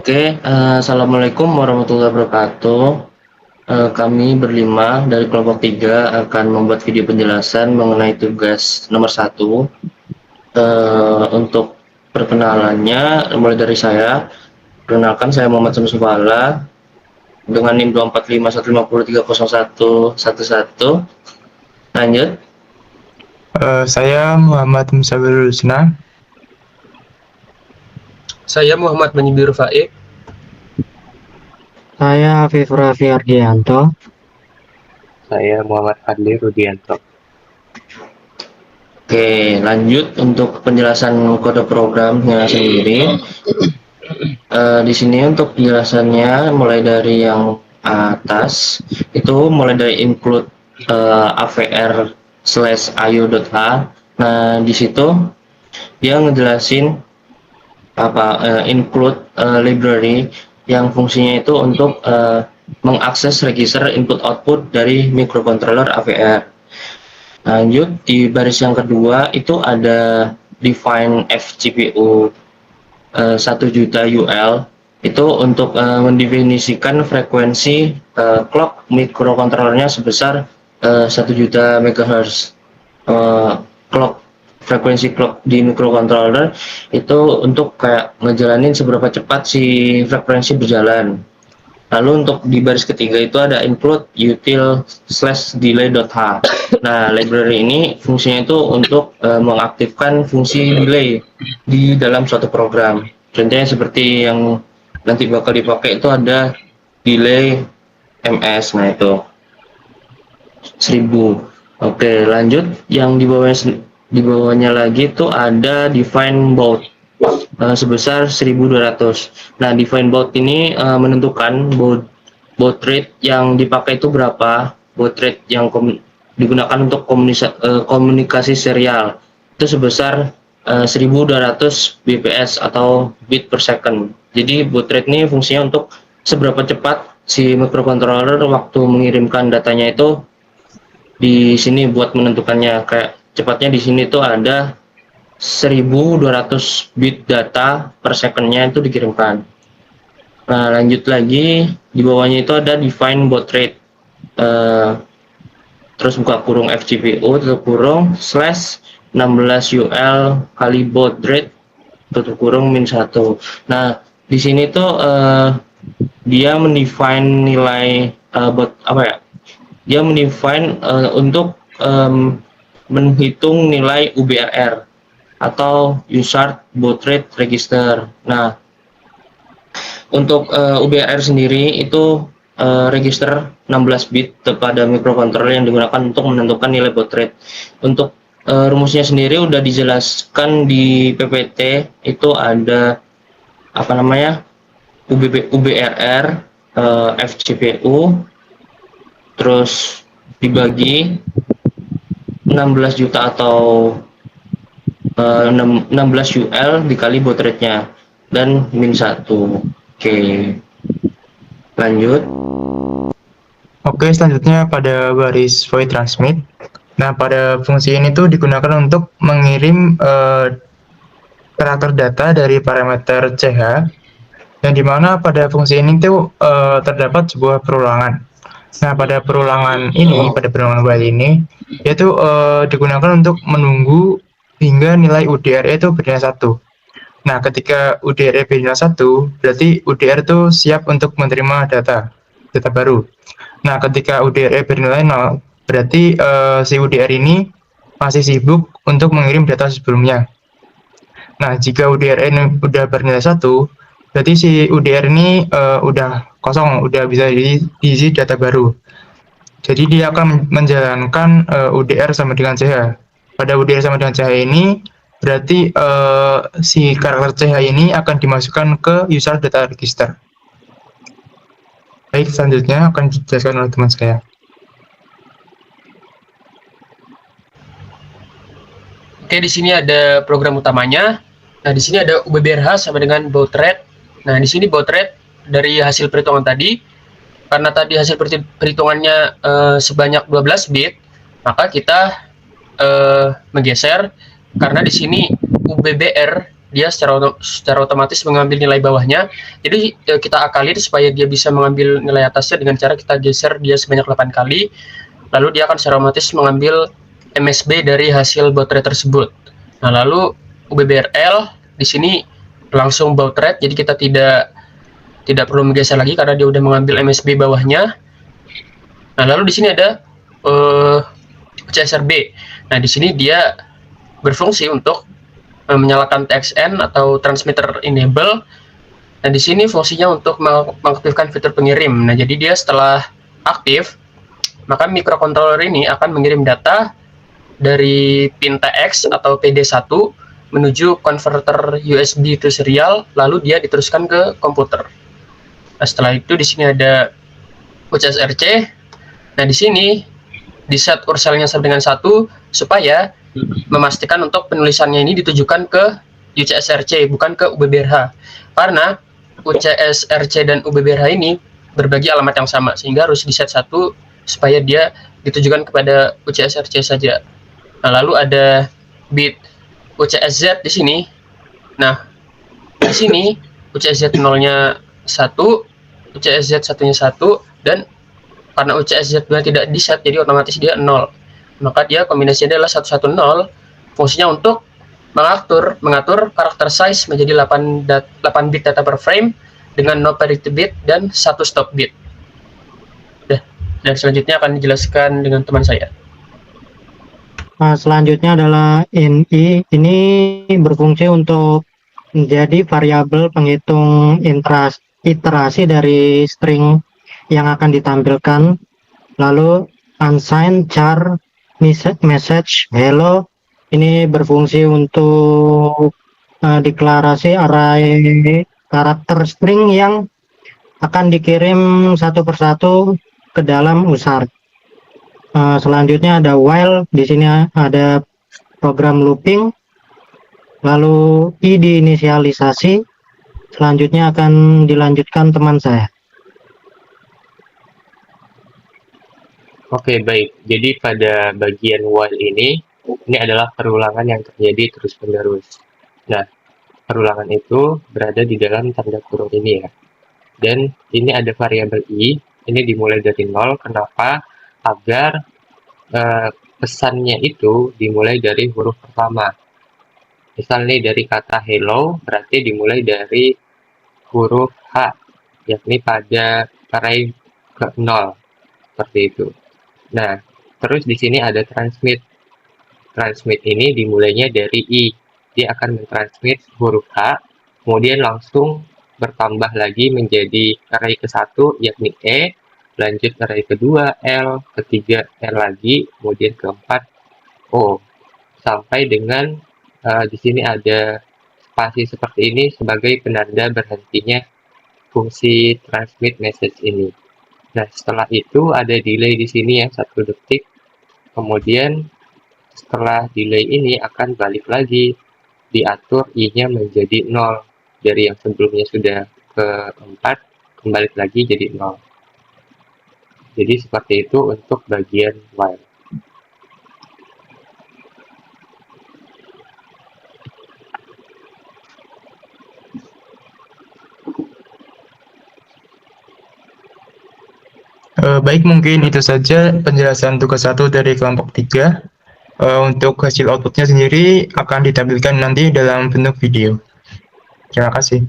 Assalamualaikum warahmatullahi wabarakatuh. Kami berlima dari kelompok 3 akan membuat video penjelasan mengenai tugas nomor 1. Untuk perkenalannya, mulai dari saya. Perkenalkan, saya Muhammad Samsul Fala dengan NIM 24515030111. Lanjut. Saya Muhammad Musawirul Husna. Saya Muhammad Menyibir Faik. Saya Afif Raffi Ardianto. Saya Muhammad Fadli Rudianto. Lanjut untuk penjelasan kode programnya sendiri. Di sini untuk penjelasannya mulai dari yang atas itu mulai dari include avr/io.h. Nah, di situ dia ngejelasin include library yang fungsinya itu untuk mengakses register input output dari microcontroller AVR. Lanjut di baris yang kedua itu ada define fGPU 1 juta UL itu untuk mendefinisikan frekuensi clock microcontrollernya sebesar 1 juta MHz. Frekuensi clock di microcontroller itu untuk kayak ngejalanin seberapa cepat si frekuensi berjalan. Lalu untuk di baris ketiga itu ada include util/delay.h. Nah, library ini fungsinya itu untuk mengaktifkan fungsi delay di dalam suatu program. Contohnya seperti yang nanti bakal dipakai itu ada delay ms. Nah, itu 1000. Lanjut yang di bawahnya lagi itu ada define baud sebesar 1200. Nah, define baud ini menentukan baud rate yang dipakai itu berapa, baud rate yang digunakan untuk komunikasi serial itu sebesar 1200 bps atau bit per second. Jadi baud rate ini fungsinya untuk seberapa cepat si microcontroller waktu mengirimkan datanya itu. Di sini buat menentukannya, kayak cepatnya di sini tuh ada 1200 bit data per secondnya itu dikirimkan. Nah, lanjut lagi di bawahnya itu ada define baud rate, terus buka kurung fGPU tutup kurung /16 UL kali baud rate tutup kurung -1. Nah, di sini tuh dia mendefine nilai dia mendefine untuk menghitung nilai UBRR atau Usart Baud Rate Register. Nah, untuk UBRR sendiri itu register 16 bit pada microcontroller yang digunakan untuk menentukan nilai baud rate. Untuk rumusnya sendiri udah dijelaskan di PPT, itu ada UBRR fGPU terus dibagi 16 juta atau 16 UL dikali baud rate-nya dan -1. Lanjut. Selanjutnya pada baris void transmit. Nah, pada fungsi ini tuh digunakan untuk mengirim karakter data dari parameter CH, yang dimana pada fungsi ini tuh terdapat sebuah perulangan. Nah, pada perulangan while ini yaitu digunakan untuk menunggu hingga nilai UDR itu bernilai 1. Nah, ketika UDR bernilai 1, berarti UDR itu siap untuk menerima data baru. Nah, ketika UDR bernilai 0, berarti si UDR ini masih sibuk untuk mengirim data sebelumnya. Nah, jika UDR ini udah bernilai 1, berarti si UDR ini udah kosong, udah bisa diisi data baru. Jadi dia akan menjalankan UDR sama dengan CH. Pada UDR sama dengan CH ini, berarti si karakter CH ini akan dimasukkan ke user data register. Baik, selanjutnya akan dijelaskan oleh teman saya. Di sini ada program utamanya. Nah, di sini ada UBBRH sama dengan baud rate. Nah, di sini baud rate dari hasil perhitungan tadi. Karena tadi hasil perhitungannya sebanyak 12 bit, maka kita menggeser karena di sini UBBR dia secara otomatis mengambil nilai bawahnya. Jadi kita akalin supaya dia bisa mengambil nilai atasnya dengan cara kita geser dia sebanyak 8 kali, lalu dia akan secara otomatis mengambil MSB dari hasil baud rate tersebut. Nah, lalu UBBRL di sini langsung baud rate, jadi kita tidak perlu menggeser lagi karena dia udah mengambil MSB bawahnya. Nah, lalu di sini ada CSRB. Nah, di sini dia berfungsi untuk menyalakan TXN atau transmitter enable. Nah, di sini fungsinya untuk mengaktifkan fitur pengirim. Nah, jadi dia setelah aktif, maka microcontroller ini akan mengirim data dari pin TX atau PD1 menuju converter USB to serial, lalu dia diteruskan ke komputer. Nah, setelah itu di sini ada UCSRC. Nah, di sini di set urselnya sama dengan 1 supaya memastikan untuk penulisannya ini ditujukan ke UCSRC bukan ke UBBRH, karena UCSRC dan UBBRH ini berbagi alamat yang sama sehingga harus di set 1 supaya dia ditujukan kepada UCSRC saja. Nah, lalu ada bit UCSZ di sini. Nah, di sini UCSZ 0-nya 1, UCSZ 1-nya 1, dan karena UCSZ 2 tidak di set jadi otomatis dia 0. Maka dia kombinasinya adalah 110. Fungsinya untuk mengatur karakter size menjadi 8 bit data per frame dengan no parity bit dan 1 stop bit. Dan selanjutnya akan dijelaskan dengan teman saya. Selanjutnya adalah INI. Ini berfungsi untuk menjadi variabel penghitung iterasi dari string yang akan ditampilkan. Lalu unsigned char message hello ini berfungsi untuk deklarasi array karakter string yang akan dikirim satu persatu ke dalam user. Selanjutnya ada while, di sini ada program looping, lalu i diinisialisasi. Selanjutnya akan dilanjutkan teman saya. Oke, baik. Jadi pada bagian while ini adalah perulangan yang terjadi terus-menerus. Nah, perulangan itu berada di dalam tanda kurung ini ya. Dan ini ada variabel i, ini dimulai dari 0. Kenapa? Agar pesannya itu dimulai dari huruf pertama. Misalnya dari kata hello, berarti dimulai dari huruf H, yakni pada array ke 0. Seperti itu. Nah, terus di sini ada transmit. Transmit ini dimulainya dari I. Dia akan mentransmit huruf H, kemudian langsung bertambah lagi menjadi array ke-1, yakni E, lanjut array kedua, L, ketiga, L lagi, kemudian keempat, O. Sampai dengan di sini ada spasi seperti ini sebagai penanda berhentinya fungsi transmit message ini. Nah, setelah itu ada delay di sini ya, 1 detik. Kemudian setelah delay ini akan balik lagi, diatur i-nya menjadi 0. Dari yang sebelumnya sudah ke 4, kembali lagi jadi 0. Jadi seperti itu untuk bagian while. Baik, mungkin itu saja penjelasan tugas 1 dari kelompok 3. Untuk hasil outputnya sendiri akan ditampilkan nanti dalam bentuk video. Terima kasih.